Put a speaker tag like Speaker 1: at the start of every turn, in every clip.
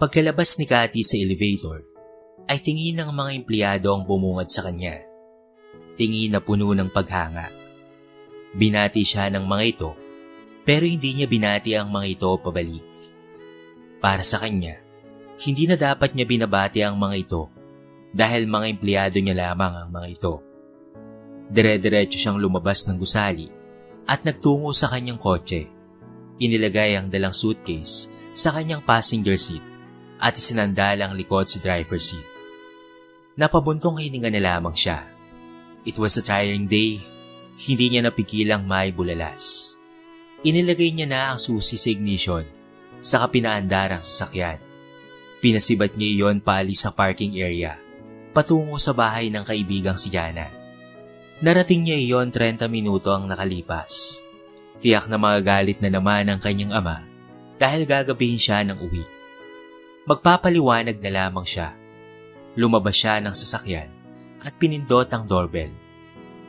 Speaker 1: Pagkalabas ni Cathy sa elevator, ay tingin ng mga empleyado ang bumungad sa kanya. Tingin na puno ng paghanga. Binati siya ng mga ito, pero hindi niya binati ang mga ito pabalik. Para sa kanya, hindi na dapat niya binabati ang mga ito dahil mga empleyado niya lamang ang mga ito. Dire-diretso siyang lumabas ng gusali at nagtungo sa kanyang kotse. Inilagay ang dalang suitcase sa kanyang passenger seat at isinandal ang likod sa driver seat. Napabuntong hininga na lamang siya. It was a tiring day. Hindi niya napigilang maibulalas. Inilagay niya na ang susi sa ignition saka pinaandar ang sasakyan. Pinasibat niya iyon paalis sa parking area patungo sa bahay ng kaibigang si Jana. Narating niya iyon 30 minuto ang nakalipas. Tiyak na magagalit na naman ang kanyang ama dahil gagabihin siya ng uwi. Magpapaliwanag na lamang siya. Lumabas siya ng sasakyan at pinindot ang doorbell.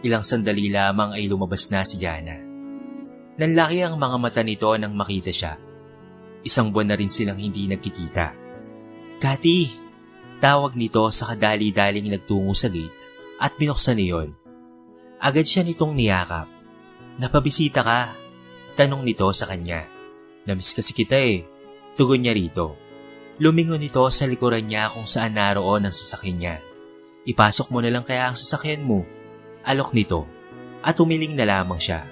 Speaker 1: Ilang sandali lamang ay lumabas na si Jana. Nanlaki ang mga mata nito nang makita siya. Isang buwan na rin silang hindi nagkikita. "Cathy!" Tawag nito sa kadali-daling nagtungo sa gate at binuksan niyon. Agad siya nitong niyakap. "Napabisita ka?" Tanong nito sa kanya. "Namiss kasi kita eh." Tugon niya rito. Lumingon nito sa likuran niya kung saan naroon ang sasakyan niya. "Ipasok mo na lang kaya ang sasakyan mo." Alok nito at umiling na lamang siya.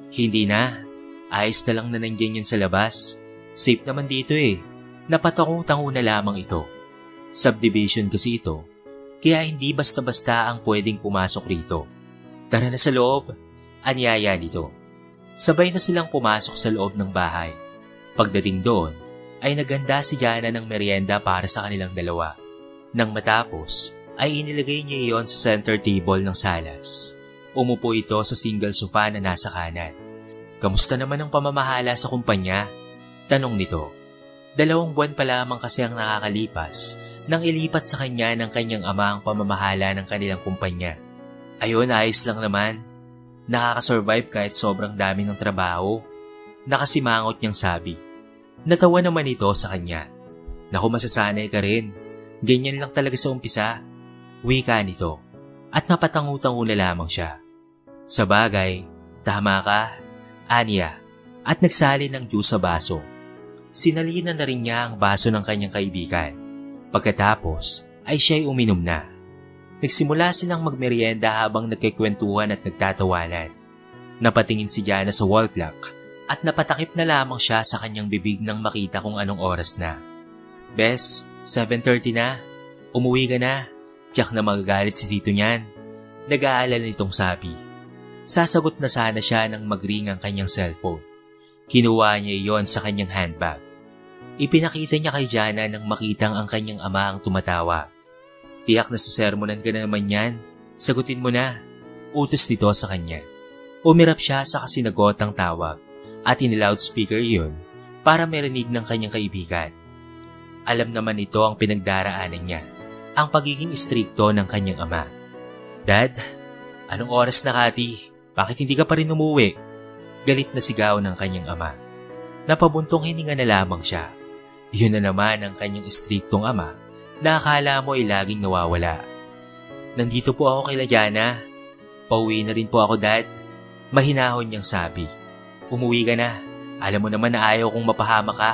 Speaker 1: "Hindi na. Ayos na lang na nandiyan yan sa labas. Safe naman dito eh." Napatakong-tango na lamang ito. Subdivision kasi ito, kaya hindi basta-basta ang pwedeng pumasok rito. "Tara na sa loob," anyaya nito. Sabay na silang pumasok sa loob ng bahay. Pagdating doon, ay naghanda si Jana ng merienda para sa kanilang dalawa. Nang matapos, ay inilagay niya iyon sa center table ng salas. Umupo ito sa single sofa na nasa kanan. "Kamusta naman ang pamamahala sa kumpanya?" Tanong nito. 2 buwan pa lamang kasi ang nakakalipas nang ilipat sa kanya ng kanyang ama ang pamamahala ng kanilang kumpanya. "Ayun, ayos lang naman. Nakakasurvive kahit sobrang dami ng trabaho." Nakasimangot niyang sabi. Natawa naman ito sa kanya. "Naku, masasanay ka rin. Ganyan lang talaga sa umpisa." Wika nito. At napatangu-tangu na lamang siya. "Sabagay, tama ka," aniya, at nagsali ng juice sa baso. Sinalinan na rin niya ang baso ng kanyang kaibigan. Pagkatapos ay siya'y uminom na. Nagsimula silang magmerienda habang nagkikwentuhan at nagtatawanan. Napatingin si Jana sa wall clock at napatakip na lamang siya sa kanyang bibig nang makita kung anong oras na. "Bes, 7:30 na. Umuwi ka na. Tiyak na magagalit si tito niyan." Nag-aalala nitong sabi. Sasagot na sana siya nang mag-ring ang kanyang cellphone. Kinuha niya iyon sa kanyang handbag. Ipinakita niya kay Jana nang makitang ang kanyang ama ang tumatawa. "Tiyak na sasermonan ka na naman yan. Sagutin mo na." Utos nito sa kanya. Umirap siya sa kasinagotang tawag at in-loudspeaker iyon para marinig ng kanyang kaibigan. Alam naman ito ang pinagdaraanan niya, ang pagiging istrikto ng kanyang ama. "Dad, anong oras na, Cathy? Bakit hindi ka pa rin umuwi?" Galit na sigaw ng kanyang ama. Napabuntong hininga na lamang siya. Iyon na naman ang kanyang istriktong ama na akala mo ay laging nawawala. "Nandito po ako kay Jana. Pauwi na rin po ako, Dad." Mahinahon niyang sabi. "Umuwi ka na. Alam mo naman na ayaw kong mapahama ka,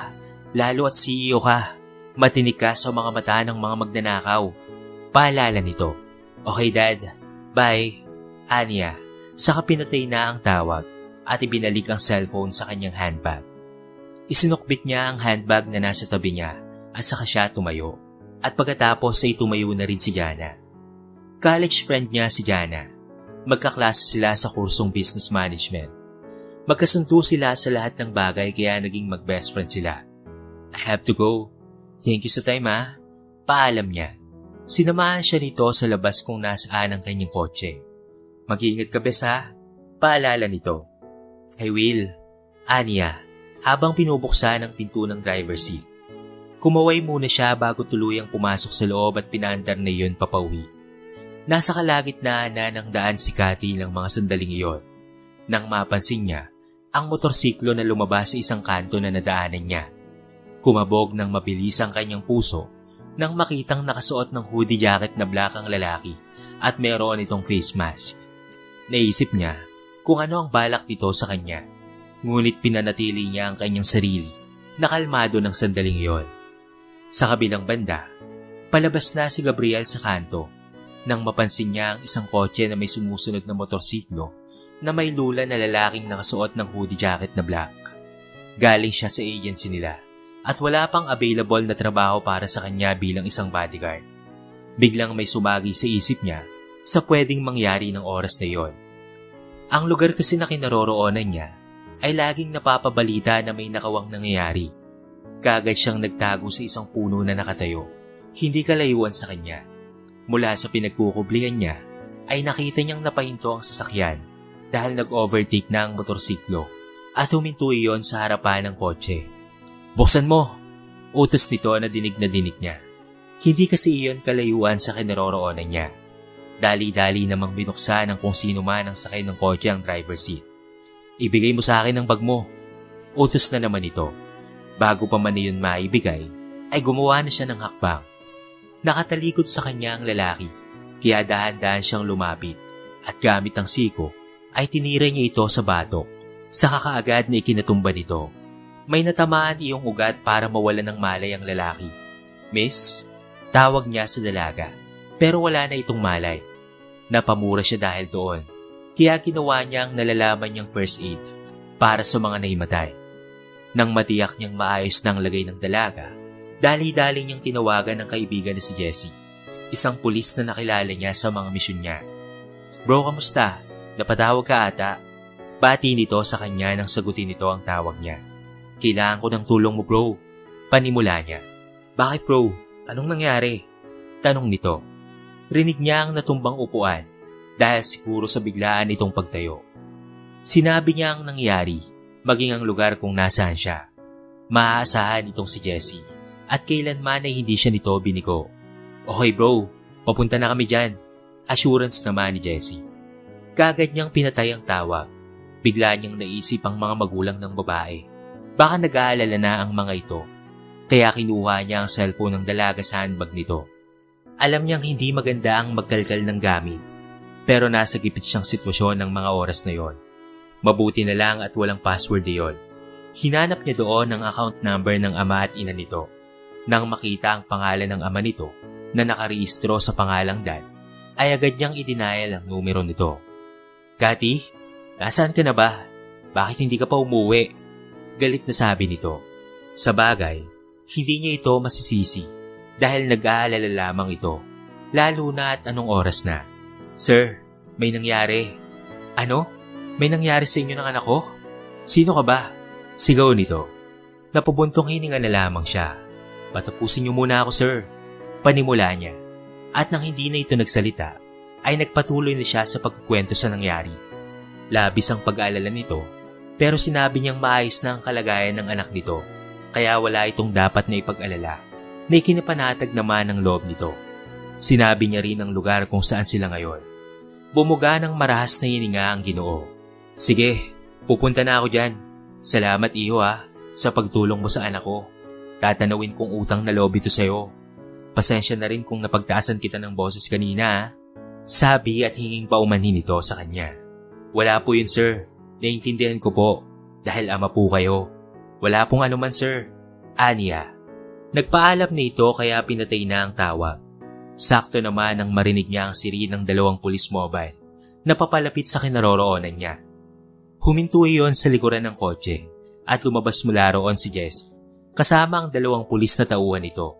Speaker 1: lalo at CEO ka. Matinik ka sa mga mata ng mga magnanakaw." Paalala nito. "Okay, Dad. Bye." Aniya, saka pinatay na ang tawag at ibinalik ang cellphone sa kanyang handbag. Isinukbit niya ang handbag na nasa tabi niya at saka siya tumayo. At pagkatapos ay tumayo na rin si Jana. College friend niya si Jana. Magkaklase sila sa kursong business management. Magkasundo sila sa lahat ng bagay kaya naging mag-best friend sila. "I have to go. Thank you sa time ha." Paalam niya. Sinamahan siya nito sa labas kung nasaan ang kanyang kotse. "Mag-iingat ka, bes ha?" Paalala nito. "I will." Aniya, habang pinubuksan ang pinto ng driver seat. Kumaway muna siya bago tuluyang pumasok sa loob at pinaandar na iyon papauwi. Nasa kalagitnaan na ng daan si Cathy ng mga sandaling iyon. Nang mapansin niya, ang motorsiklo na lumabas sa isang kanto na nadaanan niya. Kumabog ng mabilis ang kanyang puso nang makitang nakasuot ng hoodie jacket na black ang lalaki at meron itong face mask. Naisip niya kung ano ang balak nito sa kanya, ngunit pinanatili niya ang kanyang sarili na kalmado ng sandaling iyon. Sa kabilang banda, palabas na si Gabriel sa kanto nang mapansin niya ang isang kotse na may sumusunod na motorsiklo na may lula na lalaking nakasuot ng hoodie jacket na black. Galing siya sa agency nila at wala pang available na trabaho para sa kanya bilang isang bodyguard. Biglang may sumagi sa isip niya sa pwedeng mangyari ng oras na iyon. Ang lugar kasi na kinaroroonan niya ay laging napapabalita na may nakawang nangyayari. Kaagad siyang nagtago sa isang puno na nakatayo, hindi kalayuan sa kanya. Mula sa pinagkukublihan niya ay nakita niyang napahinto ang sasakyan dahil nag-overtake na ang motorsiklo at huminto iyon sa harapan ng kotse. "Buksan mo!" Utos nito na dinig niya. Hindi kasi iyon kalayuan sa kinaroroonan niya. Dali-dali namang binuksan ng kung sino man ang sakay ng kotse ang driver's seat. "Ibigay mo sa akin ang bag mo." Utos na naman ito. Bago pa man iyon maibigay, ay gumawa na siya ng hakbang. Nakatalikod sa kanya ang lalaki, kaya dahan-dahan siyang lumapit at gamit ang siko ay tinira niya ito sa batok. Saka kaagad na ikinatumba nito. May natamaan iyong ugat para mawala ng malay ang lalaki. "Miss?" Tawag niya sa dalaga, pero wala na itong malay. Napamura siya dahil doon, kaya ginawa niya ang nalalaman niyang first aid para sa mga nahimatay. Nang matiyak niyang maayos na ang lagay ng dalaga, dali-dali niyang tinawagan ng kaibigan na si Jessie, isang pulis na nakilala niya sa mga misyon niya. "Bro, kamusta? Napatawag ka ata?" Bati nito sa kanya nang sagutin nito ang tawag niya. "Kailangan ko ng tulong mo, bro." Panimula niya. "Bakit, bro? Anong nangyari?" Tanong nito. Rinig niya ang natumbang upuan dahil siguro sa biglaan itong pagtayo. Sinabi niya ang nangyari, maging ang lugar kung nasaan siya. Maaasahan itong si Jessie at kailanman ay hindi siya nito binigo. "Okay bro, papunta na kami dyan." Assurance naman ni Jessie. Kagad niyang pinatay ang tawag. Bigla niyang naisip ang mga magulang ng babae. Baka nag-aalala na ang mga ito. Kaya kinuha niya ang cellphone ng dalaga sa handbag nito. Alam niyang hindi maganda ang magkalkal ng gamit, pero nasa gipit siyang sitwasyon ng mga oras na yon. Mabuti na lang at walang password iyon. Hinanap niya doon ang account number ng ama at ina nito. Nang makita ang pangalan ng ama nito na nakarehistro sa pangalang dad, ay agad niyang i-denial ang numero nito. "Kati, nasaan ka na ba? Bakit hindi ka pa umuwi?" Galit na sabi nito. Sa bagay, hindi niya ito masisisi dahil nag-aalala lamang ito, lalo na at anong oras na. "Sir, may nangyari." "Ano? May nangyari sa inyo ng anak ko? Sino ka ba?" Sigaw nito. Napubuntong hininga na lamang siya. "Patapusin niyo muna ako, sir." Panimula niya. At nang hindi na ito nagsalita, ay nagpatuloy na siya sa pagkukwento sa nangyari. Labis ang pag-aalala nito, pero sinabi niyang maayos na ang kalagayan ng anak nito, kaya wala itong dapat na ipag-alala, na ikinapanatag naman ang loob nito. Sinabi niya rin ang lugar kung saan sila ngayon. Bumuga ng marahas na hininga ang Ginoo. "Sige, pupunta na ako dyan. Salamat iho sa pagtulong mo sa anak ko. Tatanawin kong utang na loob ito sa'yo. Pasensya na rin kung napagtaasan kita ng boses kanina." Sabi at hinging paumanhin ito sa kanya. "Wala po yun, sir. Naiintindihan ko po dahil ama po kayo. Wala pong anuman, sir." Aniya. Nagpaalam na ito kaya pinatay na ang tawag. Sakto naman nang marinig niya ang sirene ng 2 police mobile na papalapit sa kinaroroonan niya. Huminto iyon sa likuran ng kotse at lumabas mula roon si Jessie kasama ang 2 pulis na tauhan nito.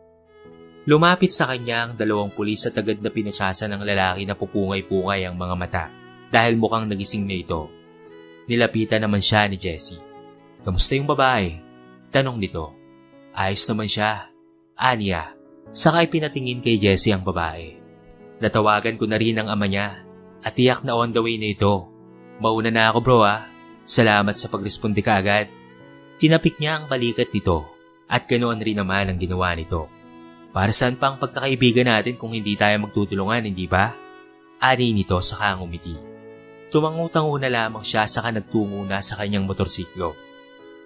Speaker 1: Lumapit sa kanya ang 2 pulis at agad na pinusasa ng lalaki na pupungay-pungay ang mga mata dahil mukhang nagising na ito. Nilapitan naman siya ni Jessie. "Kamusta yung babae?" Tanong nito. "Ayos naman siya." Aniya. Sakay pinatingin kay Jessie ang babae. "Natawagan ko na rin ang ama niya at tiyak na on the way na ito. Mauna na ako bro Salamat sa pagresponde ka agad." Tinapik niya ang balikat nito at ganoon rin naman ang ginawa nito. "Para saan pa ang pagkakaibigan natin kung hindi tayo magtutulungan, hindi ba?" Ani nito saka ngumiti. Tumangu-tango na lamang siya saka nagtungo na sa kanyang motorsiklo.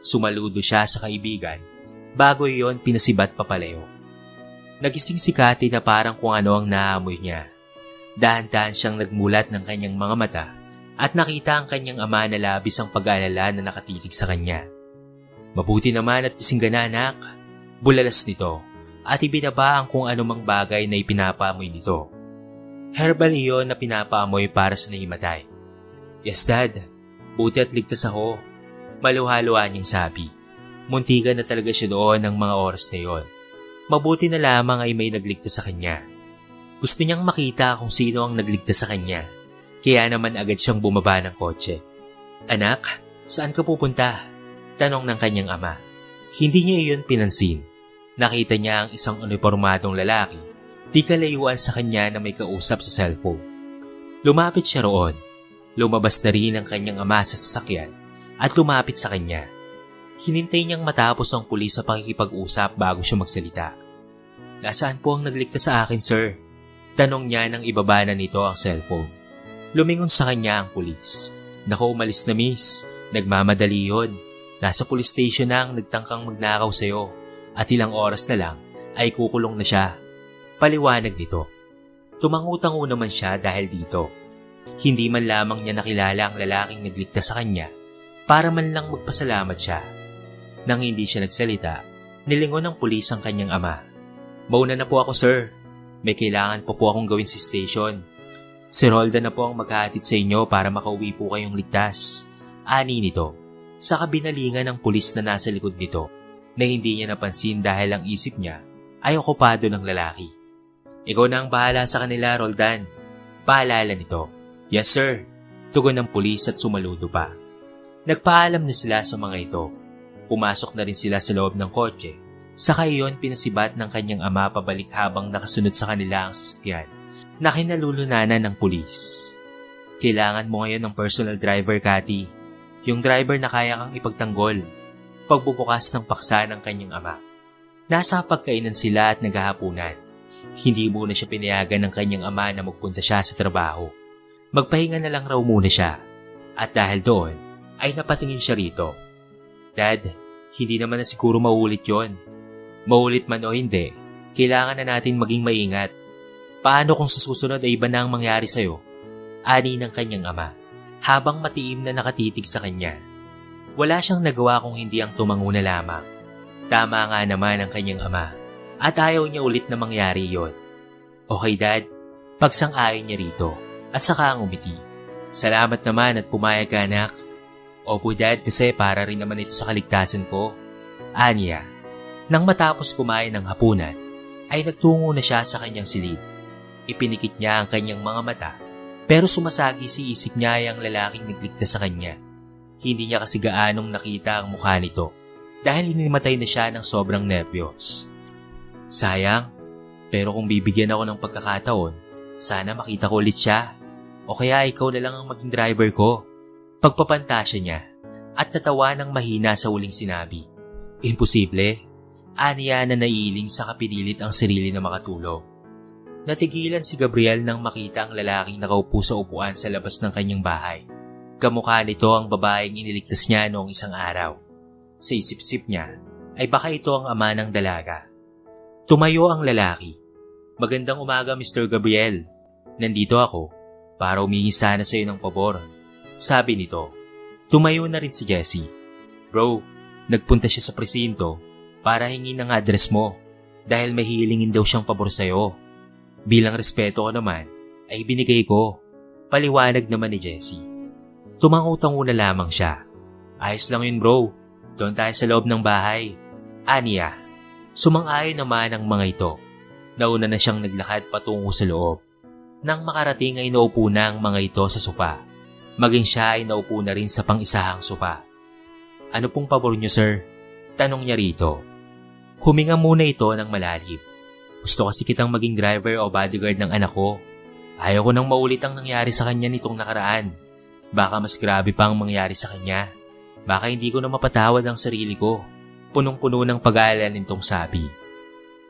Speaker 1: Sumaludo siya sa kaibigan Bago iyon, pinasibat papalayo. Nagising si Cathy na parang kung ano ang naamoy niya. Dahan-dahan siyang nagmulat ng kanyang mga mata at nakita ang kanyang ama na labis ang pag-aalala na nakatitig sa kanya. Mabuti naman at gising ka na, anak. Bulalas nito at ibinaba ang kung anumang bagay na ipinapaamoy nito. Herbal iyon na pinapaamoy para sa nahimatay. Yes, Dad. Buti at ligtas ako. Maluhaluan niyang sabi. Muntikan na talaga siya doon ng mga oras na iyon. Mabuti na lamang ay may nagligtas sa kanya. Gusto niyang makita kung sino ang nagligtas sa kanya. Kaya naman agad siyang bumaba ng kotse. Anak, saan ka pupunta? Tanong ng kanyang ama. Hindi niya iyon pinansin. Nakita niya ang isang unipormadong lalaki. Di kalayuan sa kanya na may kausap sa cellphone. Lumapit siya roon. Lumabas na rin ang kanyang ama sa sasakyan at lumapit sa kanya. Hinintay niyang matapos ang pulis sa pakikipag-usap bago siya magsalita. Nasaan po ang nagligtas sa akin, sir? Tanong niya nang ibaba na nito ang cellphone. Lumingon sa kanya ang pulis. Naku, umalis na miss. Nagmamadali yun. Nasa police station na ang nagtangkang magnakaw sa'yo at ilang oras na lang ay kukulong na siya. Paliwanag nito. Tumangutang-o naman siya dahil dito. Hindi man lamang niya nakilala ang lalaking nagligtas sa kanya para man lang magpasalamat siya. Nang hindi siya nagsalita, nilingon ng pulis ang kanyang ama. Mauna na po ako, sir. May kailangan pa po akong gawin sa station. Si Rolda na po ang maghahatid sa inyo para makauwi po kayong ligtas. Ani nito, sa kabinalingan ng pulis na nasa likod nito na hindi niya napansin dahil ang isip niya ay okupado ng lalaki. Ikaw na ang bahala sa kanila, Roldan. Paalala nito. Yes, sir. Tugon ng pulis at sumaludo pa. Nagpaalam na sila sa mga ito. Pumasok na rin sila sa loob ng kotse. Saka iyon pinasibat ng kanyang ama pabalik habang nakasunod sa kanila ang sasakyan na kinalulunanan ng pulis. Kailangan mo ngayon ng personal driver, Cathy. Yung driver na kaya kang ipagtanggol. Pagbubukas ng paksa ng kanyang ama. Nasa pagkainan sila at naghahapunan. Hindi muna siya pinayagan ng kanyang ama na magpunta siya sa trabaho. Magpahinga na lang raw muna siya. At dahil doon, ay napatingin siya rito. Dad, hindi naman na siguro maulit yon. Maulit man o hindi, kailangan na natin maging maingat. Paano kung sa susunod ay iba na ang mangyari sa'yo? Ani ng kanyang ama, habang matiim na nakatitig sa kanya. Wala siyang nagawa kung hindi ang tumango na lamang. Tama nga naman ang kanyang ama, at ayaw niya ulit na mangyari yon. Okay, Dad, pagsang-ayon niya rito, at saka ang umiti. Salamat naman at pumayag ka, anak. Opo, Dad, kasi para rin naman ito sa kaligtasan ko. Aniya. Nang matapos kumain ng hapunan, ay nagtungo na siya sa kanyang silid. Ipinikit niya ang kanyang mga mata, pero sumasagi si isip niya ay ang lalaking nagligtas sa kanya. Hindi niya kasi gaanong nakita ang mukha nito dahil hinimatay na siya ng sobrang nebyos. Sayang, pero kung bibigyan ako ng pagkakataon, sana makita ko ulit siya. O kaya ikaw na lang ang maging driver ko. Pagpapantasya niya at natawa ng mahina sa uling sinabi. Imposible. Aniya na naiiling sa kapinilit ang sarili na makatulog. Natigilan si Gabriel nang makita ang lalaking nakaupo sa upuan sa labas ng kanyang bahay. Kamukha nito ang babaeng iniligtas niya noong isang araw. Sa isip-isip niya ay baka ito ang ama ng dalaga. Tumayo ang lalaki. Magandang umaga, Mr. Gabriel. Nandito ako para humingi sana sa iyo ng pabor. Sabi nito. Tumayo na rin si Jessie. Bro, nagpunta siya sa presinto para hingin ang address mo dahil may hihilingin daw siyang pabor sa'yo. Bilang respeto ko naman, ay binigay ko. Paliwanag naman ni Jessie. Tumangutango na lamang siya. Ayos lang yun, bro. Doon tayo sa loob ng bahay. Aniya. Sumang-ayon naman ang mga ito. Nauna na siyang naglakad patungo sa loob. Nang makarating ay naupo na ang mga ito sa sofa. Maging siya ay naupo na rin sa pang-isahang sofa. Ano pong pabor niyo, sir? Tanong niya rito. Huminga muna ito ng malalim. Gusto kasi kitang maging driver o bodyguard ng anak ko. Ayaw ko nang maulit ang nangyari sa kanya nitong nakaraan. Baka mas grabe pa ang mangyari sa kanya. Baka hindi ko na mapatawad ang sarili ko. Punong-puno ng pag-aalala nitong sabi.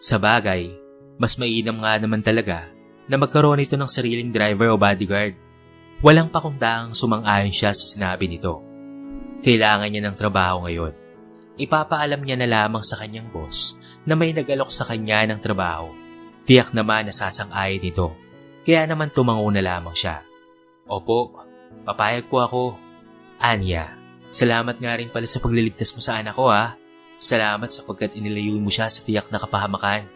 Speaker 1: Sa bagay, mas mainam nga naman talaga na magkaroon ito ng sariling driver o bodyguard. Walang pakundaang sumang-ayon siya sa sinabi nito. Kailangan niya ng trabaho ngayon. Ipapaalam niya na lamang sa kanyang boss na may nag-alok sa kanya ng trabaho. Tiyak naman na sasang-ayon nito, kaya naman tumango na lamang siya. Opo, papayag po ako. Anya, salamat nga rin pala sa pagliligtas mo sa anak ko ha. Salamat sapagkat inilayo mo siya sa tiyak na kapahamakan.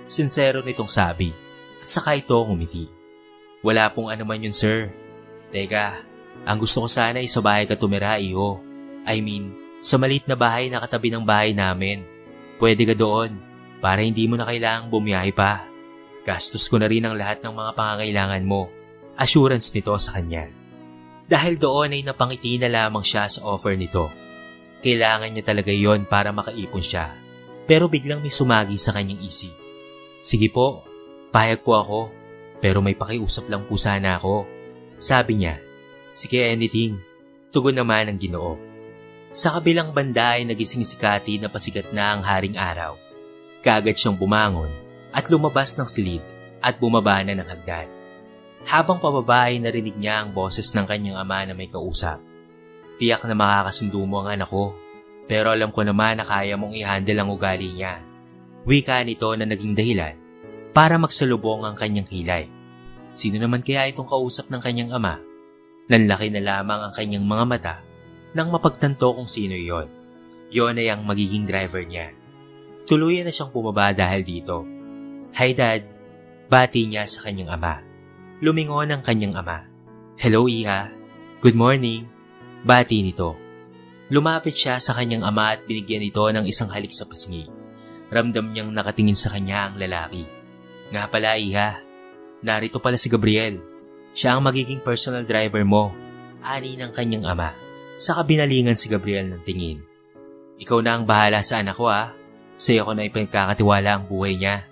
Speaker 1: Sincero nitong sabi at saka ito ngumiti. Wala pong anuman yun sir. Teka, ang gusto ko sana ay sa bahay ka tumira iho. I mean, sa maliit na bahay na katabi ng bahay namin. Pwede ka doon para hindi mo na kailangang bumiyahe pa. Gastos ko na rin ang lahat ng mga pangangailangan mo. Assurance nito sa kanya. Dahil doon ay napangiti na lamang siya sa offer nito. Kailangan niya talaga yon para makaipon siya. Pero biglang may sumagi sa kanyang isip. Sige po, payag po ako. Pero may pakiusap lang po sana ako. Sabi niya, sige anything. Tugon naman ang Ginoo. Sa kabilang banda ay nagising si Cathy na pasikat na ang haring araw. Kaagad siyang bumangon at lumabas ng silid at bumaba na ng hagdan. Habang pababa ay narinig niya ang boses ng kanyang ama na may kausap. Tiyak na makakasundo mo ang anak ko, pero alam ko naman na kaya mong i-handle ang ugali niya. Wika nito na naging dahilan para magsalubong ang kanyang kilay. Sino naman kaya itong kausap ng kanyang ama? Nanlaki na lamang ang kanyang mga mata nang mapagtanto kung sino yon. Yon ay ang magiging driver niya. Tuluyan na siyang bumaba dahil dito. Hi dad, bati niya sa kanyang ama. Lumingon ang kanyang ama. Hello Iha, good morning. Bati nito. Lumapit siya sa kanyang ama at binigyan ito ng isang halik sa pisngi. Ramdam niyang nakatingin sa kanya ang lalaki. Nga pala Iha, narito pala si Gabriel. Siya ang magiging personal driver mo, ani ng kanyang ama. Saka binalingan si Gabriel ng tingin. Ikaw na ang bahala sa anak ko ha. Sa'yo ko na ipagkakatiwala ang buhay niya.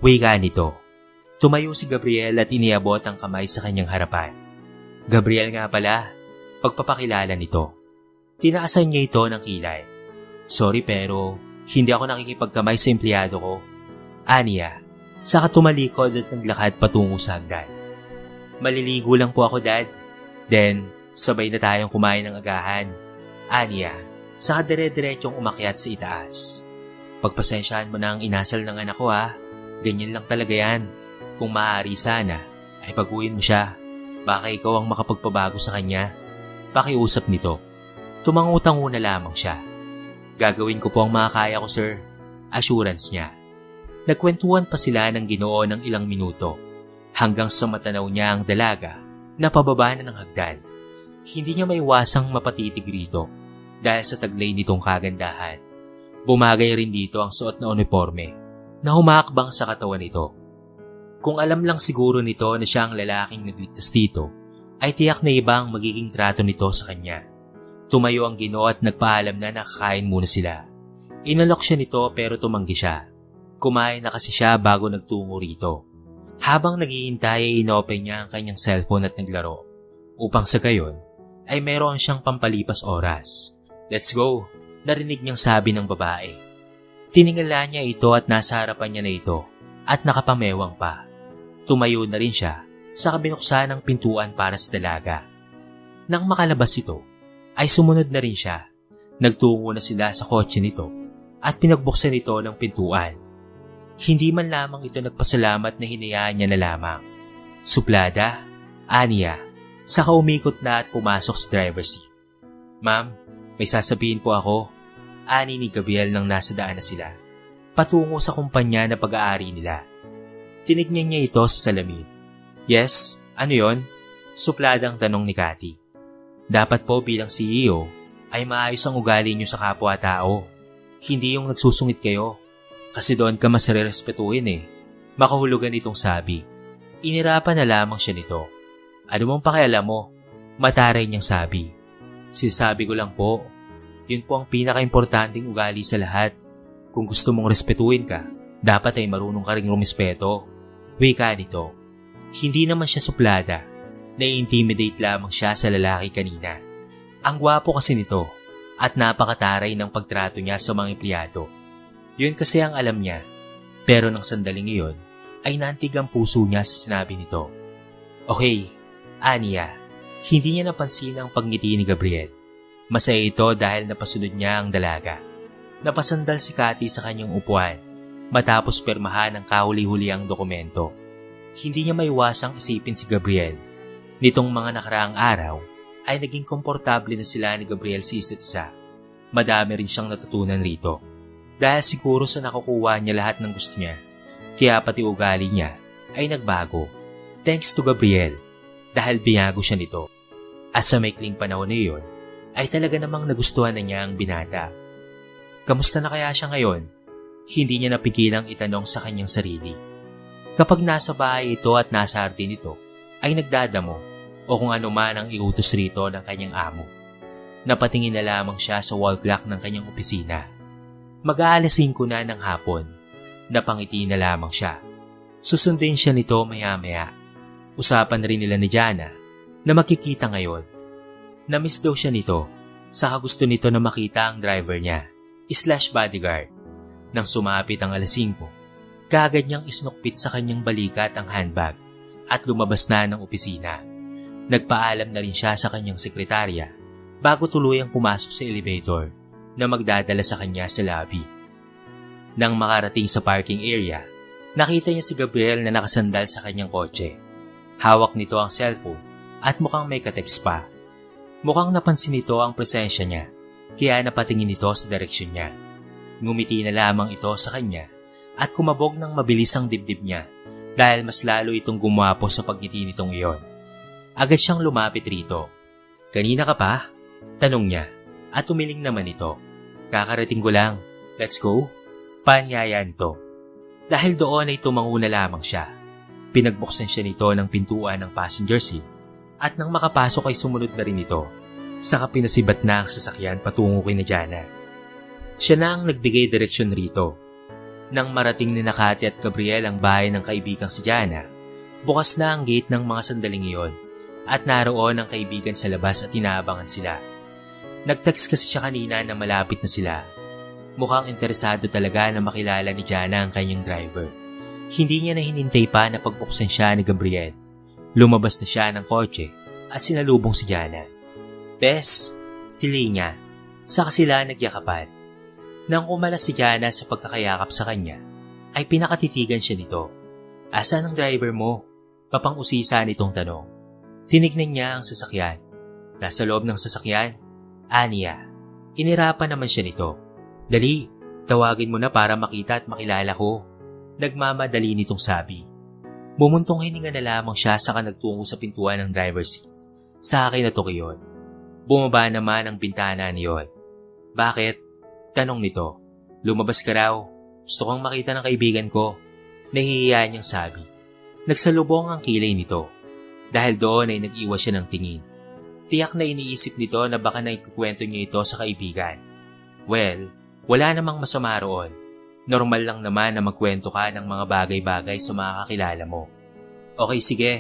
Speaker 1: Wika nito. Tumayo si Gabriel at iniabot ang kamay sa kanyang harapan. Gabriel nga pala, pagpapakilala nito. Tinaasan niya ito ng kilay. Sorry pero hindi ako nakikipagkamay sa empleyado ko. Aniya, saka tumalikod at naglakad patungo sa hagdan. Maliligo lang po ako dad. Then, sabay na tayong kumain ng agahan. Aniya, saka dire-diretsyong umakyat sa itaas. Pagpasensyahan mo na ang inasal ng anak ko ha. Ganyan lang talaga yan. Kung maaari sana, ay baguhin mo siya. Baka ikaw ang makapagpabago sa kanya. Pakiusap nito. Tumangutango na lamang siya. Gagawin ko po ang makakaya ko sir. Assurance niya. Nagkwentuhan pa sila ng Ginoo ng ilang minuto. Hanggang sa matanaw niya ang dalaga na pababa na ng hagdan. Hindi niya maiwasang mapatitig rito dahil sa taglay nitong kagandahan. Bumagay rin dito ang suot na uniforme na humakbang sa katawan nito. Kung alam lang siguro nito na siya ang lalaking nagligtas dito, ay tiyak na iba ang magiging trato nito sa kanya. Tumayo ang Ginoo at nagpaalam na nakakain muna sila. Inalok siya nito pero tumanggi siya. Kumain na kasi siya bago nagtungo rito. Habang naghihintay ay inopen niya ang kanyang cellphone at naglaro. Upang sa gayon, ay meron siyang pampalipas oras. Let's go, narinig niyang sabi ng babae. Tiningala niya ito at nasa harapan niya na ito at nakapamewang pa. Tumayo na rin siya sa kabinuksan ng pintuan para sa dalaga. Nang makalabas ito, ay sumunod na rin siya. Nagtungo na sila sa kotse nito at pinagbuksan ito ng pintuan. Hindi man lamang ito nagpasalamat na hinayaan niya na lamang. Suplada, Aniya, saka umikot na at pumasok sa driver's seat. Ma'am, may sasabihin po ako. Ani ni Gabriel nang nasa daan na sila. Patungo sa kumpanya na pag-aari nila. Tinignan niya ito sa salamin. Yes, ano yon? Supladang tanong ni Cathy. Dapat po bilang CEO ay maayos ang ugali niyo sa kapwa-tao. Hindi yung nagsusungit kayo. Kasi doon ka mas rerespetuhin eh. Makahulugan itong sabi. Inirapan na lamang siya nito. Ano mong pakialam mo? Mataray niyang sabi. Sinasabi ko lang po, yun po ang pinaka-importanting ugali sa lahat. Kung gusto mong respetuhin ka, dapat ay marunong ka ring rumispeto. Wika nito. Hindi naman siya suplada. Nai-intimidate lamang siya sa lalaki kanina. Ang gwapo kasi nito at napakataray ng pagtrato niya sa mga empleyado. Yun kasi ang alam niya. Pero nang sandaling iyon, ay nantig ang puso niya sa sinabi nito. Okay, Aniya, hindi niya napansin ang pagngiti ni Gabriel. Masaya ito dahil napasunod niya ang dalaga. Napasandal si Cathy sa kanyang upuan matapos permahan ang kahuli-huliang dokumento. Hindi niya maiwasang isipin si Gabriel. Nitong mga nakaraang araw ay naging komportable na sila ni Gabriel sa isa't isa. Madami rin siyang natutunan rito. Dahil siguro sa nakukuha niya lahat ng gusto niya, kaya pati ugali niya ay nagbago. Thanks to Gabriel, dahil binago siya nito. At sa maikling panahon na iyon, ay talaga namang nagustuhan na niya ang binata. Kamusta na kaya siya ngayon? Hindi niya napigilang itanong sa kanyang sarili. Kapag nasa bahay ito at nasa hardin ito, ay nagdadamo o kung ano man ang iutos rito ng kanyang amo. Napatingin na lamang siya sa wall clock ng kanyang opisina. Mag-aalas 5 na ng hapon. Napangiti na lamang siya. Susundin siya nito maya-maya. Usapan rin nila ni Jana na makikita ngayon. Namiss daw siya nito, saka gusto nito na makita ang driver niya, /bodyguard. Nang sumapit ang alas 5, kaagad niyang isnukpit sa kanyang balikat ang handbag at lumabas na ng opisina. Nagpaalam na rin siya sa kanyang sekretarya bago tuluyang pumasok sa elevator na magdadala sa kanya sa lobby. Nang makarating sa parking area, nakita niya si Gabriel na nakasandal sa kanyang kotse. Hawak nito ang cellphone at mukhang may katext pa. Mukhang napansin nito ang presensya niya, kaya napatingin ito sa direksyon niya. Ngumiti na lamang ito sa kanya at kumabog ng mabilis ang dibdib niya dahil mas lalo itong gumwapo sa pagngiti nitong iyon. Agad siyang lumapit rito. "Kanina ka pa?" tanong niya at tumiling naman ito. "Kakarating ko lang. Let's go?" Paanyaya nito. Dahil doon ay tumango na lamang siya. Pinagbuksan siya nito ng pintuan ng passenger seat at nang makapasok ay sumunod na rin ito. Saka pinasibat na ang sasakyan patungo kay Jana. Siya na ang nagbigay direksyon rito. Nang marating ni Cathy at Gabriel ang bahay ng kaibigang si Jana, bukas na ang gate ng mga sandaling iyon at naroon ang kaibigan sa labas at inaabangan sila. Nag-text kasi siya kanina na malapit na sila. Mukhang interesado talaga na makilala ni Jana ang kanyang driver. Hindi niya na hinintay pa na pagbuksan siya ni Gabriel. Lumabas na siya ng kotse at sinalubong si Jana. "Bes," tili niya. Saka sila nagyakapan. Nang kumalas si Jana sa pagkakayakap sa kanya, ay pinakatitigan siya nito. "Asan ang driver mo?" Papang-usisa nitong tanong. Tinignan niya ang sasakyan. Nasa loob ng sasakyan, aniya. Inirapan naman siya nito. "Dali, tawagin mo na para makita at makilala ko." Nagmamadali nitong sabi. Bumuntong hininga na lamang siya saka nagtungo sa pintuan ng driver's seat. Sa akin na to kayon. Bumaba naman ang bintana niyon. "Bakit?" tanong nito. "Lumabas ka raw. Gusto kong makita ng kaibigan ko." Nahihiya niyang sabi. Nagsalubong ang kilay nito. Dahil doon ay nag-iwas siya ng tingin. Tiyak na iniisip nito na baka naikukwento niya ito sa kaibigan. Well, wala namang masama roon. Normal lang naman na magkwento ka ng mga bagay-bagay sa mga kakilala mo. "Okay, sige,"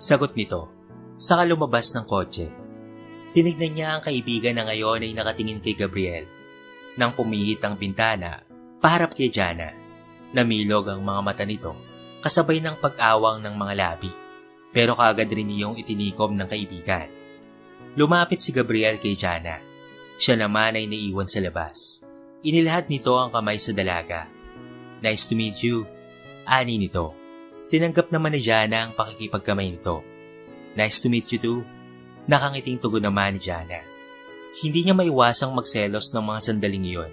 Speaker 1: sagot nito. Saka lumabas ng kotse. Tinignan niya ang kaibigan na ngayon ay nakatingin kay Gabriel. Nang pumihit ang bintana, paharap kay Jana. Namilog ang mga mata nito, kasabay ng pag-awang ng mga labi. Pero kaagad rin iyong itinikom ng kaibigan. Lumapit si Gabriel kay Jana. Siya naman ay naiwan sa labas. Inilahad nito ang kamay sa dalaga. "Nice to meet you," ani nito. Tinanggap naman ni Jana ang pakikipagkamay nito. "Nice to meet you too." Nakangiting tugon naman ni Jana. Hindi niya maiwasang magselos ng mga sandaling iyon.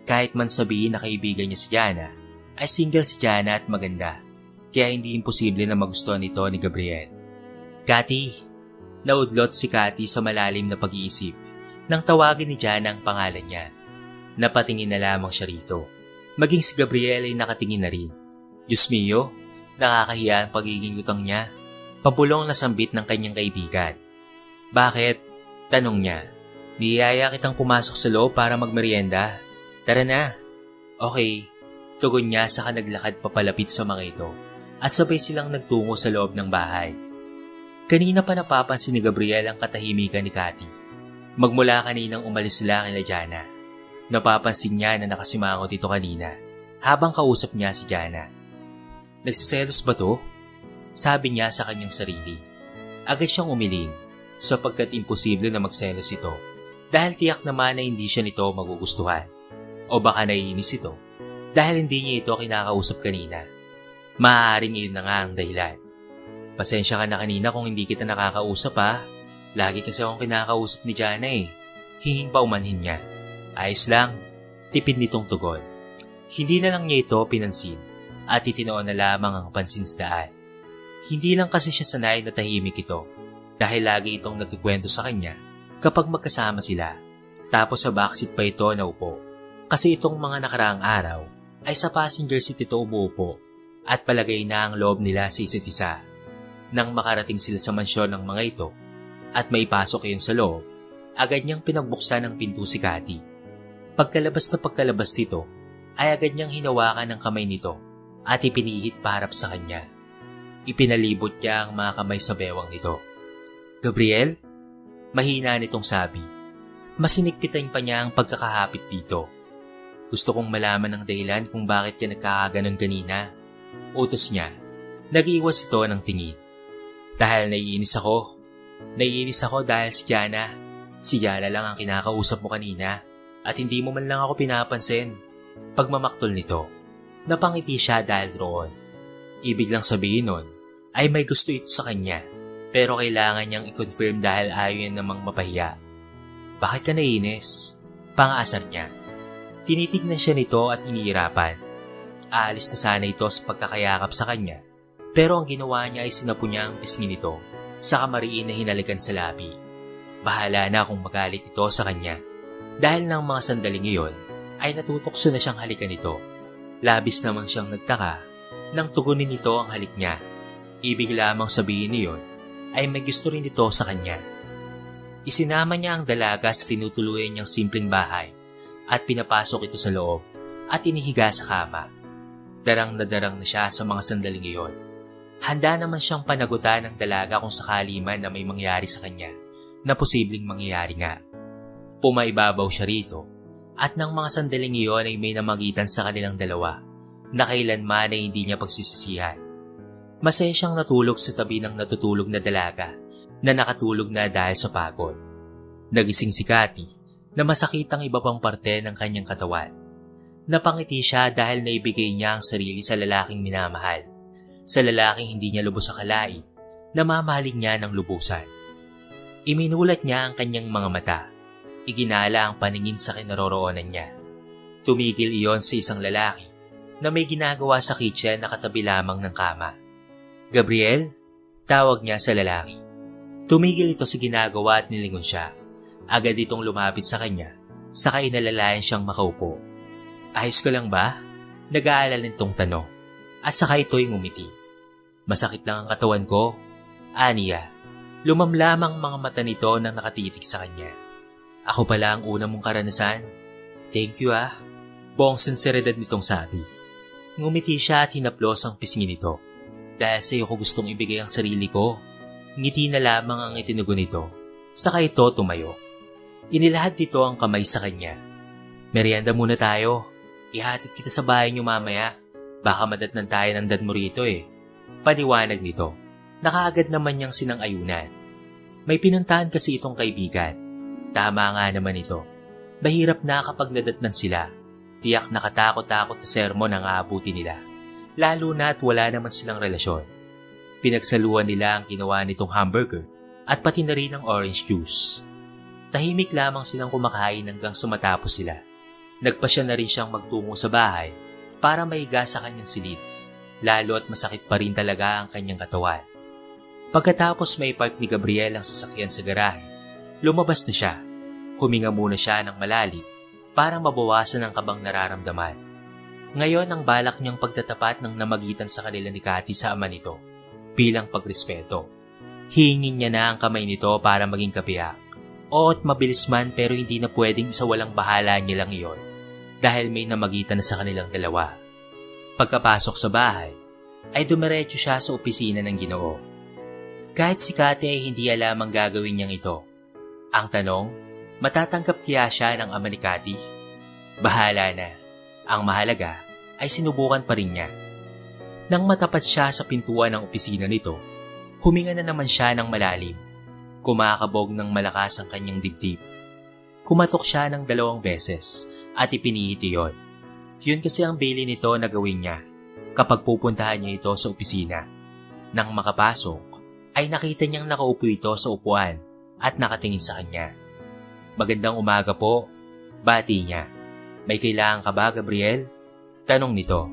Speaker 1: Kahit man sabihin na kaibigan niya si Jana, ay single si Jana at maganda. Kaya hindi imposible na magustuhan nito ni Gabriel. "Cathy." Naudlot si Cathy sa malalim na pag-iisip nang tawagin ni Jana ang pangalan niya. Napatingin na lamang siya rito. Maging si Gabriel ay nakatingin na rin. Diyos mio, nakakahiya ang pagiging lutang niya. Pabulong na sambit ng kanyang kaibigan. "Bakit?" tanong niya. "Niyaya kitang pumasok sa loob para magmerienda. Tara na." "Okay," tugon niya saka naglakad papalapit sa mga ito at sabay silang nagtungo sa loob ng bahay. Kanina pa napapansin ni Gabriel ang katahimikan ni Cathy. Magmula kaninang umalis sila kina Jana. Napapansin niya na nakasimangot ito kanina habang kausap niya si Jana. "Nagsiselos ba to?" sabi niya sa kanyang sarili. Agad siyang umiling sapagkat imposible na magselos ito dahil tiyak naman na hindi siya nito magugustuhan. O baka naiinis ito dahil hindi niya ito kinakausap kanina. Maaaring iyon na nga ang dahilan. Pasensya ka na kanina kung hindi kita nakakausap ha. Lagi kasi akong kinakausap ni Jana eh. Hingin pa umanhin niya. Ayos lang. Tipid nitong tugon. Hindi na lang niya ito pinansin at itinoon na lamang ang pansin sa daan. Hindi lang kasi siya sanay na tahimik ito dahil lagi itong nagkikwento sa kanya kapag magkasama sila. Tapos sa backseat pa ito naupo kasi itong mga nakaraang araw ay sa passenger seat ito umuupo at palagay na ang loob nila sa isa't isa. Nang makarating sila sa mansyon ng mga ito at may pasok iyon sa loob, agad niyang pinagbuksan ng pinto si Cathy. Pagkalabas nito ay agad niyang hinawakan ng kamay nito at ipinihit paharap sa kanya. Ipinalibot niya ang mga kamay sa bewang nito. Gabriel? Mahina nitong sabi. Masinigpitan pa niya ang pagkakahapit dito. Gusto kong malaman ng dahilan kung bakit ka nagkakaganon kanina. Utos niya. Nag-iwas ito ng tingin. Dahil naiinis ako. Naiinis ako dahil si Jana. Si Jana lang ang kinakausap mo kanina at hindi mo man lang ako pinapansin. Pagmamaktol nito, napangiti siya dahil roon. Ibig lang sabihin nun ay may gusto ito sa kanya pero kailangan niyang i-confirm dahil ayaw niya namang mapahiya. Bakit ka naiinis? Pang-asar niya. Tinitignan siya nito at inihirapan. Aalis na sana ito sa pagkakayakap sa kanya pero ang ginawa niya ay sinapo niya ang pisngi nito sa kamariin na hinalikan sa labi. Bahala na kung magalit ito sa kanya. Dahil ng mga sandaling iyon ay natutokso na siyang halikan nito. Labis namang siyang nagtaka nang tugunin nito ang halik niya. Ibig lamang sabihin niyon ay may gusto rin ito sa kanya. Isinama niya ang dalaga sa tinutuluyan niyang simpleng bahay at pinapasok ito sa loob at inihiga sa kama. Darang na siya sa mga sandaling iyon. Handa naman siyang panagutan ng dalaga kung sakali man na may mangyari sa kanya na posibleng mangyayari nga. Pumaibabaw siya rito at ng mga sandaling iyon ay may namagitan sa kanilang dalawa na kailanman ay hindi niya pagsisisihan. Masaya siyang natulog sa tabi ng natutulog na dalaga na nakatulog na dahil sa pagod. Nagising si Cathy na masakit ang iba pang parte ng kanyang katawan. Napangiti siya dahil naibigay niya ang sarili sa lalaking minamahal. Sa lalaking hindi niya lubos akalain na mamahalin niya ng lubusan. Iminulat niya ang kanyang mga mata. Iginala ang paningin sa kinaroroonan niya. Tumigil iyon sa isang lalaki na may ginagawa sa kitchen na katabi lamang ng kama. Gabriel? Tawag niya sa lalaki. Tumigil ito sa ginagawa at nilingon siya. Agad itong lumapit sa kanya, saka inalalayan siyang makaupo. Ayos ka lang ba? Nag-aalala nitong tanong. At saka ito'y ngumiti. Masakit lang ang katawan ko. Aniya, lumamlamang mga mata nito nang nakatitig sa kanya. Ako pala ang una mong karanasan. Thank you ah. Buong sinseridad nitong sabi. Ngumiti siya at hinaplos ang pisngi nito. Dahil sa iyo ko gustong ibigay ang sarili ko. Ngiti na lamang ang itinugon nito. Saka ito tumayo. Inilahad nito ang kamay sa kanya. Merienda muna tayo. Ihatid kita sa bahay niyo mamaya. Baka madatnan tayo ng dad mo rito eh. Paliwanag nito. Nakaagad naman niyang sinang-ayunan. May pinuntahan kasi itong kaibigan. Tama nga naman ito. Mahirap na kapag nadatnan sila. Tiyak nakatakot-takot na sermon ang aabuti nila. Lalo na at wala naman silang relasyon. Pinagsaluhan nila ang ginawa nitong hamburger at pati na rin ang orange juice. Tahimik lamang silang kumakain hanggang sumatapos sila. Nagpasya na rin siyang magtungo sa bahay para maiga sa kanyang silid, lalo at masakit pa rin talaga ang kanyang katawan. Pagkatapos may park ni Gabriel ang sasakyan sa garahe, lumabas na siya. Huminga muna siya ng malalim para mabawasan ang kabang nararamdaman. Ngayon ang balak niyang pagtatapat ng namagitan sa kanila ni Cathy sa ama nito bilang pagrespeto. Hingin niya na ang kamay nito para maging kabiyak. Oot mabilis man pero hindi na pwedeng isawalang bahala niya lang iyon. Dahil may namagitan na sa kanilang dalawa. Pagkapasok sa bahay, ay dumiretso siya sa opisina ng Ginoo. Kahit si Cathy ay hindi alam ang gagawin niyang ito. Ang tanong, matatanggap kaya siya ng ama ni Cathy? Bahala na. Ang mahalaga ay sinubukan pa rin niya. Nang matapat siya sa pintuan ng opisina nito, huminga na naman siya ng malalim. Kumakabog ng malakas ang kanyang dibdib. Kumatok siya ng 2 beses at ipinihit iyon. Yun kasi ang bili nito na gawin niya kapag pupuntahan niya ito sa opisina. Nang makapasok, ay nakita niyang nakaupo ito sa upuan at nakatingin sa kanya. "Magandang umaga po," bati niya. "May kailangan ka ba, Gabriel?" Tanong nito.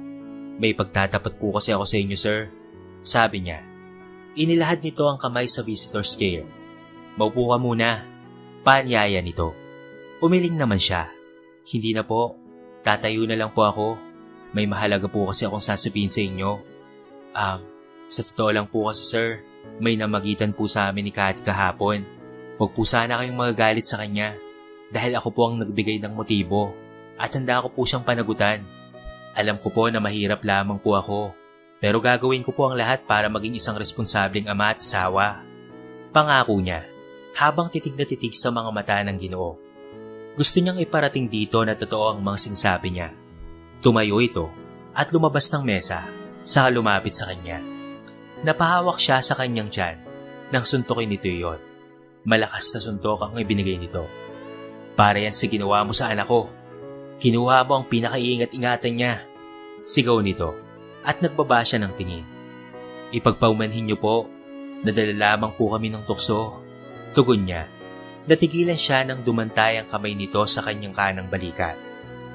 Speaker 1: "May pagtatapat po kasi ako sa inyo, sir," sabi niya. Inilahad nito ang kamay sa visitor's chair. "Maupo ka muna," paanyaya nito. Umiling naman siya. "Hindi na po, tatayo na lang po ako. May mahalaga po kasi akong sasabihin sa inyo." Sa totoo lang po kasi sir, may namagitan po sa amin ni Cathy kahapon. Huwag po sana kayong magagalit sa kanya dahil ako po ang nagbigay ng motibo at handa ko po siyang panagutan. Alam ko po na mahirap lamang po ako, pero gagawin ko po ang lahat para maging isang responsableng ama at asawa. Pangako niya habang titig na titig sa mga mata ng Ginoo. Gusto niyang iparating dito na totoo ang mga sinasabi niya. Tumayo ito at lumabas ng mesa saka lumapit sa kanya. Napahawak siya sa kanyang tiyan nang suntukin nito iyon. Malakas na suntok ang ibinigay nito. "Para yan sa ginawa mo sa anak ko. Kinuha mo ang pinakaiingat-ingatan niya," sigaw nito at nagbaba siya ng tingin. "Ipagpaumanhin niyo po, nadala lamang po kami ng tukso," tugon niya. Natigilan siya nang dumantay ang kamay nito sa kanyang kanang balikat.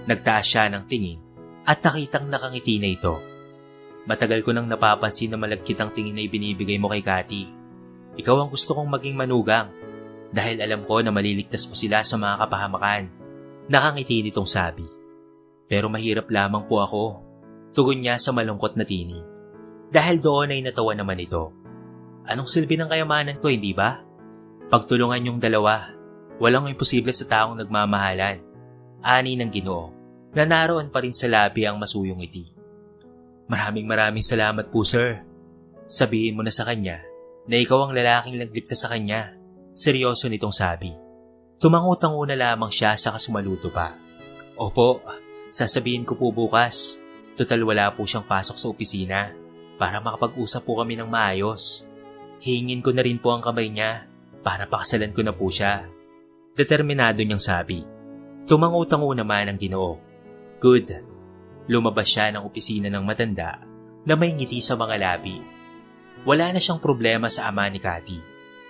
Speaker 1: Nagtaas siya ng tingin at nakitang nakangiti na ito. "Matagal ko nang napapansin na malagkit ang tingin na ibinibigay mo kay Cathy. Ikaw ang gusto kong maging manugang dahil alam ko na maliligtas mo sila sa mga kapahamakan," nakangiti nitong sabi. "Pero mahirap lamang po ako," tugon niya sa malungkot na tinig. Dahil doon ay natawa naman ito. "Anong silbi ng kayamanan ko, hindi ba? Pagtulungan yung dalawa. Walang imposible sa taong nagmamahalan," ani ng Ginoo na naroon pa rin sa labi ang masuyong ngiti. Maraming salamat po, sir. Sabihin mo na sa kanya na ikaw ang lalaking nagligtas sa kanya," seryoso nitong sabi. Tumangutang-una lamang siya sa kasumaluto pa. "Opo, sasabihin ko po bukas. Total wala po siyang pasok sa opisina para makapag-usap po kami ng maayos. Hingin ko na rin po ang kamay niya para pakasalan ko na po siya," determinado niyang sabi. Tumangutang-una naman ang Ginoo. "Good." Lumabas siya ng opisina ng matanda na may ngiti sa mga labi. Wala na siyang problema sa ama ni Cathy.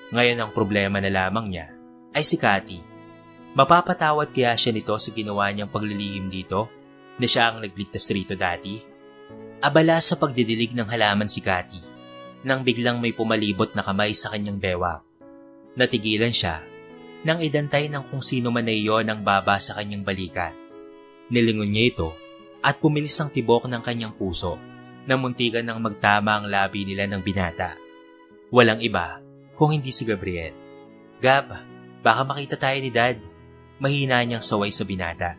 Speaker 1: Ngayon ang problema na lamang niya ay si Cathy. Mapapatawad kaya siya nito sa ginawa niyang paglilihim dito na siya ang nagligtas rito dati? Abala sa pagdidilig ng halaman si Cathy nang biglang may pumalibot na kamay sa kanyang bewang. Natigilan siya nang idantay ng kung sino man na iyon ang baba sa kanyang balikat. Nilingon niya ito at pumilis ang tibok ng kanyang puso na muntikan nang magtama ang labi nila ng binata. Walang iba kung hindi si Gabriel. "Gab, baka makita tayo ni Dad," mahina niyang saway sa binata.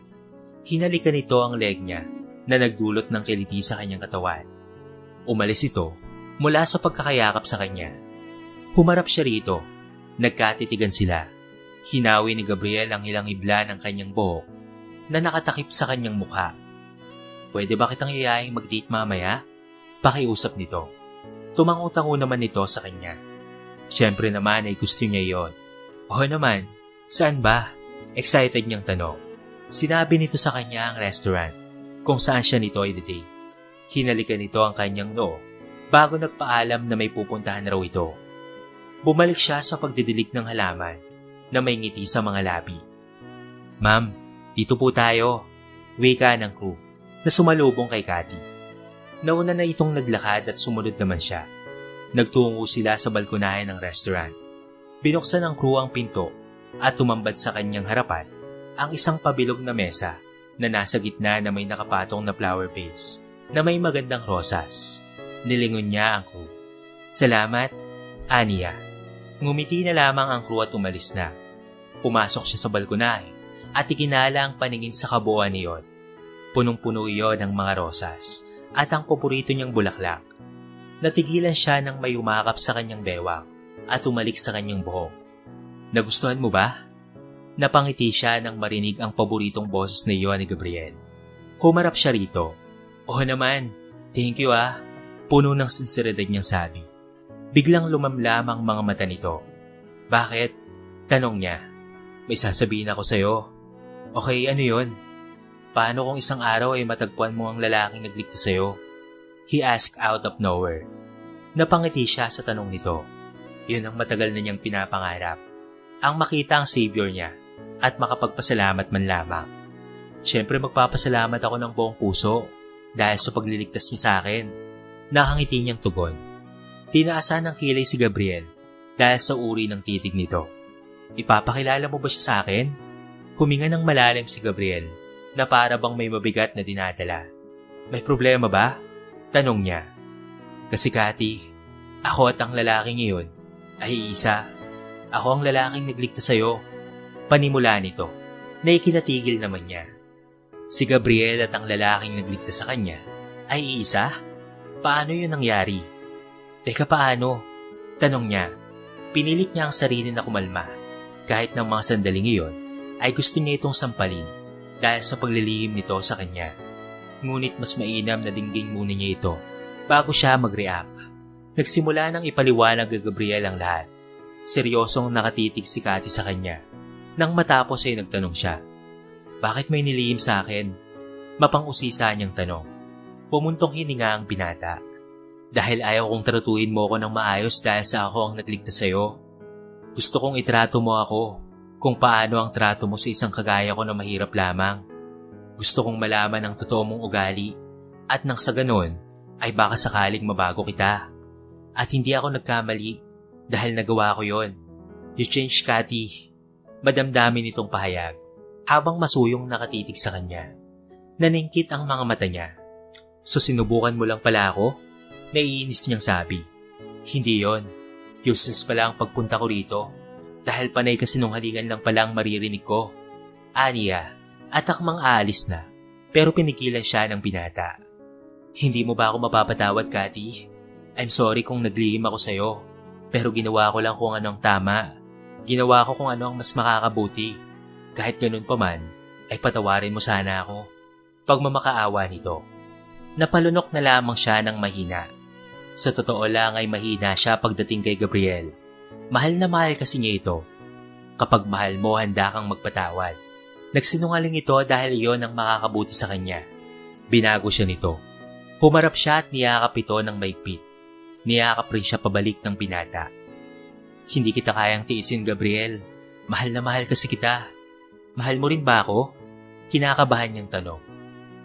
Speaker 1: Hinalikan nito ang leg niya na nagdulot ng kiliti sa kanyang katawan. Umalis ito mula sa pagkakayakap sa kanya. Humarap siya rito. Nagkatitigan sila. Hinawi ni Gabriel ang ilang hibla ng kanyang buhok na nakatakip sa kanyang mukha. "Pwede ba kitang iyayaing mag-date mamaya?" Pakiusap nito. Tumangutango naman ito sa kanya. Siyempre naman ay gusto niya yon. "Oo naman, saan ba?" Excited niyang tanong. Sinabi nito sa kanya ang restaurant kung saan siya nito ay date. Hinalikan nito ang kanyang noo bago nagpaalam na may pupuntahan raw ito. Bumalik siya sa pagdidilig ng halaman na may ngiti sa mga labi. "Ma'am, dito po tayo," wika ng crew na sumalubong kay Cathy. Nauna na itong naglakad at sumunod naman siya. Nagtungo sila sa balkonahe ng restaurant. Binuksan ng crew ang pinto at tumambad sa kanyang harapan ang isang pabilog na mesa na nasa gitna na may nakapatong na flower vase na may magandang rosas. Nilingon niya ang crew. "Salamat," aniya. Ngumiti na lamang ang crew at umalis na. Pumasok siya sa balkonahe at ikinala ang paningin sa kabuuan niyon. Punong-puno iyon ng mga rosas at ang paborito niyang bulaklak. Natigilan siya nang may umakap sa kanyang bewang at umalik sa kanyang buhok. "Nagustuhan mo ba?" Napangiti siya nang marinig ang paboritong boses na iyon ni Gabriel. Humarap siya rito. "Oo naman, thank you ah," puno ng sinseridad niyang sabi. Biglang lumamlam ang mga mata nito. "Bakit?" tanong niya. "May sasabihin ako sa'yo." "Okay, ano yun?" Paano kung isang araw ay matagpuan mo ang lalaking nagligtas sa'yo? He asked out of nowhere. Napangiti siya sa tanong nito. Yun ang matagal na niyang pinapangarap. Ang makita ang savior niya at makapagpasalamat man lamang. Siyempre magpapasalamat ako ng buong puso dahil sa pagliligtas niya sa akin. Nakangiti niyang tugon. Tinaasan ng kilay si Gabriel dahil sa uri ng titig nito. Ipapakilala mo ba siya sa akin? Huminga ng malalim si Gabriel na para bang may mabigat na dinadala. May problema ba? Tanong niya. Kasi Cathy, ako at ang lalaking iyon ay isa. Ako ang lalaking nagligtas sa'yo. Panimula nito na ikinatigil naman niya. Si Gabriel at ang lalaking nagligtas sa kanya ay isa? Paano yun nangyari? Teka paano? Tanong niya. Pinilit niya ang sarili na kumalma. Kahit ng mga sandaling iyon ay gusto niya itong sampalin dahil sa paglilihim nito sa kanya. Ngunit mas mainam na dinggin muna niya ito bago siya mag-react. Nagsimula nang ipaliwanag kay Gabriel ang lahat. Seryosong nakatitig si Cathy sa kanya. Nang matapos ay nagtanong siya, bakit may nilihim sa akin? Mapang-usisa niyang tanong. Pumuntong hininga ang binata. Dahil ayaw kong tratuhin mo ako ng maayos dahil sa ako ang nagligtas sa'yo. Gusto kong itrato mo ako kung paano ang trato mo sa isang kagaya ko na mahirap lamang. Gusto kong malaman ang totoo mong ugali at nang sa ganon ay baka sakaling mabago kita. At hindi ako nagkamali dahil nagawa ko yon. You changed, Cathy. Madamdamin itong pahayag habang masuyong nakatitig sa kanya. Naningkit ang mga mata niya. So sinubukan mo lang pala ako? Naiinis niyang sabi. Hindi yon. Useless pala ang pagpunta ko rito dahil panay kasinungalingan lang pala ang maririnig ko. Aniya at akmang aalis na pero pinigilan siya ng binata. Hindi mo ba ako mapapatawad, Cathy? I'm sorry kung naglihim ako sa'yo pero ginawa ko lang kung ano ang tama. Ginawa ko kung ano ang mas makakabuti. Kahit ganun pa man, ay patawarin mo sana ako. Pagmamakaawa nito. Napalunok na lamang siya ng mahina. Sa totoo lang ay mahina siya pagdating kay Gabriel. Mahal na mahal kasi niya ito. Kapag mahal mo, handa kang magpatawad. Nagsinungaling ito dahil iyon ang makakabuti sa kanya. Binago siya nito. Humarap siya at niyakap ito ng maigpit. Niyakap rin siya pabalik ng binata. Hindi kita kayang tiisin, Gabriel. Mahal na mahal kasi kita. Mahal mo rin ba ako? Kinakabahan niyang tanong.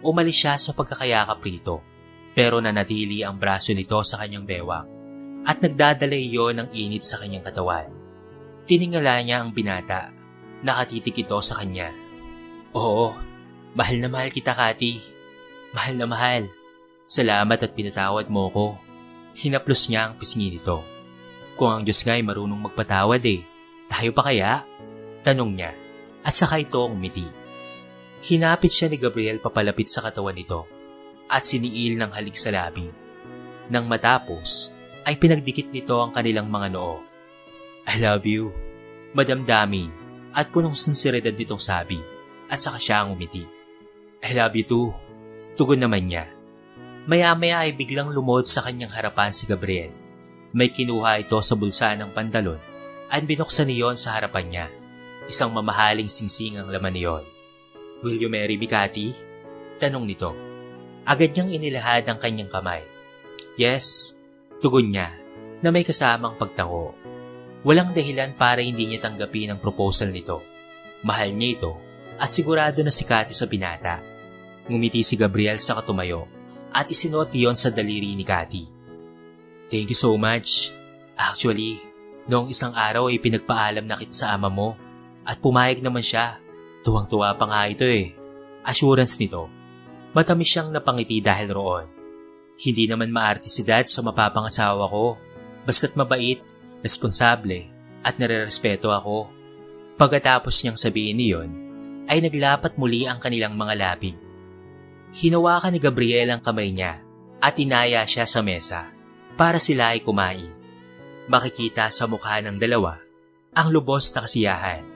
Speaker 1: Umalis siya sa pagkakayakap rito, pero nanatili ang braso nito sa kanyang bewang at nagdadala iyon ng init sa kanyang katawan. Tiningala niya ang binata. Nakatitig ito sa kanya. Oo, mahal na mahal kita, Cathy. Mahal na mahal. Salamat at pinatawad mo ko. Hinaplos niya ang pisngi nito. Kung ang Diyos nga ay marunong magpatawad tayo pa kaya? Tanong niya at saka ito umiti. Hinapit siya ni Gabriel papalapit sa katawan nito at siniil ng halik sa labi. Nang matapos ay pinagdikit nito ang kanilang mga noo. I love you, madamdamin at punong sinseridad nitong sabi at saka siya ang umiti. I love you too, tugon naman niya. Maya-maya ay biglang lumod sa kanyang harapan si Gabriel. May kinuha ito sa bulsa ng pantalon at binuksan niyon sa harapan niya. Isang mamahaling singsing ang laman niyon. Will you marry me, Cathy? Tanong nito. Agad niyang inilahad ang kanyang kamay. Yes, tugon niya na may kasamang pagtango. Walang dahilan para hindi niya tanggapin ang proposal nito. Mahal niya ito at sigurado na si Cathy sa binata. Ngumiti si Gabriel sa katumayo at isinuot iyon sa daliri ni Cathy. Thank you so much. Actually, noong isang araw ay pinagpaalam na kita sa ama mo at pumayag naman siya. Tuwang-tuwa pa nga ito Assurance nito. Matamis siyang napangiti dahil roon. Hindi naman maarte si Dad sa mapapangasawa ko. Basta't mabait, responsable at nare-respeto ako. Pagkatapos niyang sabihin niyon, ay naglapat muli ang kanilang mga labi. Hinawakan ni Gabriel ang kamay niya at inaya siya sa mesa para sila ay kumain. Makikita sa mukha ng dalawa ang lubos na kasiyahan.